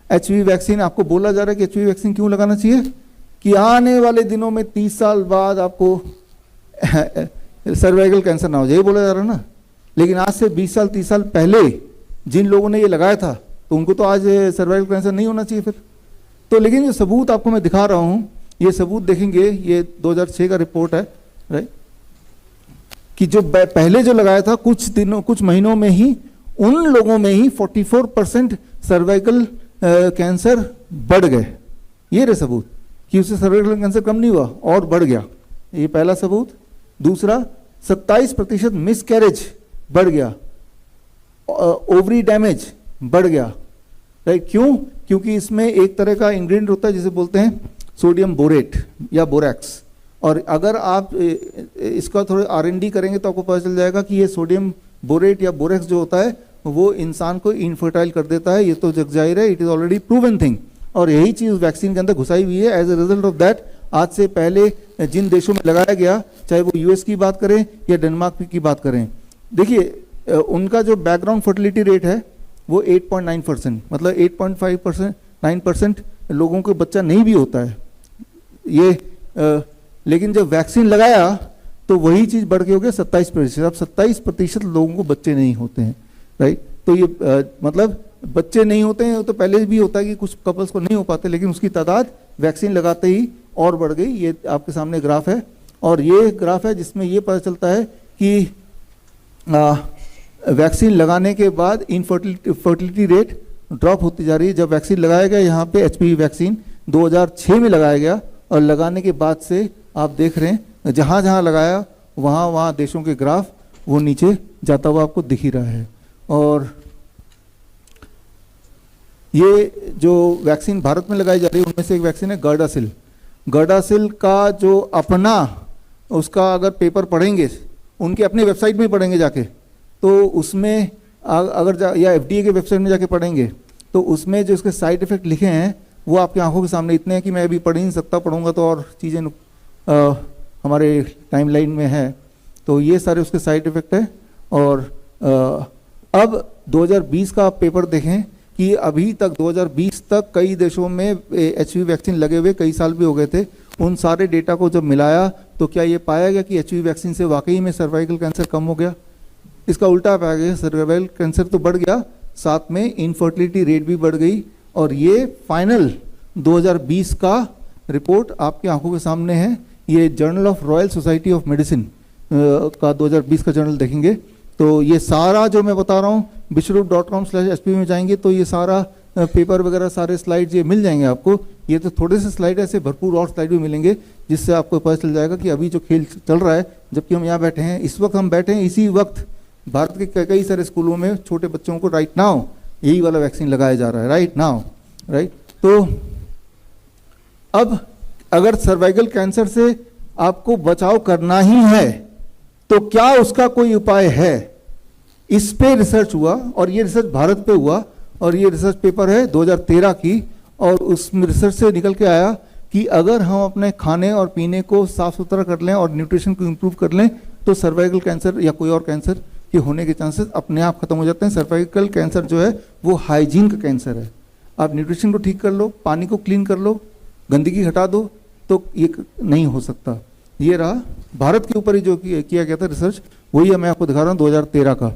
HPV vaccine आपको बोला जा रहा है कि एचपीवी वैक्सीन क्यों लगाना चाहिए कि आने वाले दिनों में 30 साल बाद आपको सर्वाइकल कैंसर ना हो जाए, ये बोला जा रहा है ना। लेकिन आज से 20 साल 30 साल पहले जिन लोगों ने ये लगाया था तो उनको तो आज सर्वाइकल कैंसर नहीं होना चाहिए फिर। तो लेकिन ये सबूत आपको मैं दिखा रहा हूँ, ये सबूत देखेंगे, ये 2006 का रिपोर्ट है, राइट, कि जो पहले जो लगाया था कुछ महीनों में ही उन लोगों में ही 44% सर्वाइकल कैंसर बढ़ गए। ये रहे सबूत कि उससे सर्वाइकल कैंसर कम नहीं हुआ और बढ़ गया, ये पहला सबूत। दूसरा, 27% मिसकैरेज बढ़ गया, ओवरी डैमेज बढ़ गया, राइट। क्यों? क्योंकि इसमें एक तरह का इंग्रेडिएंट होता है जिसे बोलते हैं सोडियम बोरेट या बोरैक्स, और अगर आप इसका थोड़ा R&D करेंगे तो आपको पता चल जाएगा कि ये सोडियम बोरेट या बोरैक्स जो होता है वो इंसान को इनफर्टाइल कर देता है। ये तो जग जाहिर है, it is already proven thing, और यही चीज़ वैक्सीन के अंदर घुसाई हुई है। As a result of that आज से पहले जिन देशों में लगाया गया, चाहे वो US की बात करें या डेनमार्क की बात करें, देखिए उनका जो बैकग्राउंड फर्टिलिटी रेट है वो 8.9%, मतलब 8.5% 9% लोगों को बच्चा नहीं भी होता है ये। लेकिन जब वैक्सीन लगाया तो वही चीज़ बढ़ के हो गया 27%। अब 27% लोगों को बच्चे नहीं होते हैं, राइट। तो ये मतलब बच्चे नहीं होते हैं, तो पहले भी होता है कि कुछ कपल्स को नहीं हो पाते, लेकिन उसकी तादाद वैक्सीन लगाते ही और बढ़ गई। ये आपके सामने ग्राफ है, और ये ग्राफ है जिसमें ये पता चलता है कि वैक्सीन लगाने के बाद फर्टिलिटी रेट ड्रॉप होती जा रही है। जब वैक्सीन लगाया गया, यहाँ पे एचपीवी वैक्सीन 2006 में लगाया गया, और लगाने के बाद से आप देख रहे हैं जहाँ जहाँ लगाया वहाँ देशों के ग्राफ वो नीचे जाता हुआ आपको दिख ही रहा है। और ये जो वैक्सीन भारत में लगाई जा रही है उनमें से एक वैक्सीन है गर्डासिल। गर्डासिल का जो अपना उसका अगर पेपर पढ़ेंगे, उनके अपने वेबसाइट में पढ़ेंगे जाके, तो उसमें अगर या FDA के वेबसाइट में जाके पढ़ेंगे तो उसमें जो उसके साइड इफ़ेक्ट लिखे हैं वो आपकी आंखों के सामने इतने हैं कि मैं अभी पढ़ ही नहीं सकता, पढ़ूंगा तो और चीज़ें हमारे टाइमलाइन में है। तो ये सारे उसके साइड इफ़ेक्ट है। और अब 2020 का आप पेपर देखें कि अभी तक 2020 तक कई देशों में एचपीवी वैक्सीन लगे हुए कई साल भी हो गए थे। उन सारे डेटा को जब मिलाया तो क्या ये पाया गया कि एचपीवी वैक्सीन से वाकई में सर्वाइकल कैंसर कम हो गया? इसका उल्टा पाया गया, सर्वाइकल कैंसर तो बढ़ गया, साथ में इनफर्टिलिटी रेट भी बढ़ गई। और ये फाइनल 2020 का रिपोर्ट आपकी आंखों के सामने है। ये journal of royal society of medicine का 2020 का जर्नल देखेंगे तो ये सारा जो मैं बता रहा हूँ विश्वरूप.com/SPV में जाएंगे तो ये सारा पेपर वगैरह सारे स्लाइड्स ये मिल जाएंगे आपको। ये तो थोड़े से स्लाइड ऐसे भरपूर और स्लाइड भी मिलेंगे जिससे आपको पता चल जाएगा कि अभी जो खेल चल रहा है, जबकि हम यहाँ बैठे हैं, इस वक्त हम बैठे हैं, इसी वक्त भारत के कई सारे स्कूलों में छोटे बच्चों को राइट नाउ यही वाला वैक्सीन लगाया जा रहा है, राइट नाउ, राइट। तो अब अगर सर्वाइकल कैंसर से आपको बचाव करना ही है तो क्या उसका कोई उपाय है? इस पे रिसर्च हुआ और ये रिसर्च भारत पे हुआ, और ये रिसर्च पेपर है 2013 की, और उस रिसर्च से निकल के आया कि अगर हम अपने खाने और पीने को साफ सुथरा कर लें और न्यूट्रिशन को इम्प्रूव कर लें तो सर्वाइकल कैंसर या कोई और कैंसर के होने के चांसेस अपने आप खत्म हो जाते हैं। सर्वाइकल कैंसर जो है वो हाइजीन का कैंसर है। आप न्यूट्रिशन को ठीक कर लो, पानी को क्लीन कर लो, गंदगी हटा दो, तो ये नहीं हो सकता। ये रहा भारत के ऊपर ही जो किया गया था रिसर्च, वही मैं आपको दिखा रहा हूँ 2013 का।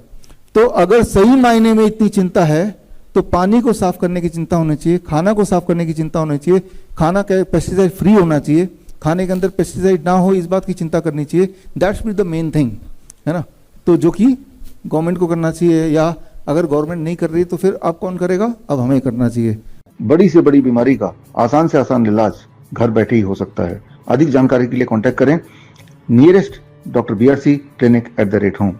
तो अगर सही मायने में इतनी चिंता है तो पानी को साफ करने की चिंता होनी चाहिए, खाना को साफ करने की चिंता होनी चाहिए, खाना का पेस्टिसाइड फ्री होना चाहिए, खाने के अंदर पेस्टिसाइड ना हो इस बात की चिंता करनी चाहिए। That's be the main thing, है ना। तो जो कि गवर्नमेंट को करना चाहिए, या अगर गवर्नमेंट नहीं कर रही तो फिर अब कौन करेगा? अब हमें करना चाहिए। बड़ी से बड़ी बीमारी का आसान से आसान इलाज घर बैठे ही हो सकता है। अधिक जानकारी के लिए कांटेक्ट करें नियरेस्ट डॉक्टर BRC clinic@home।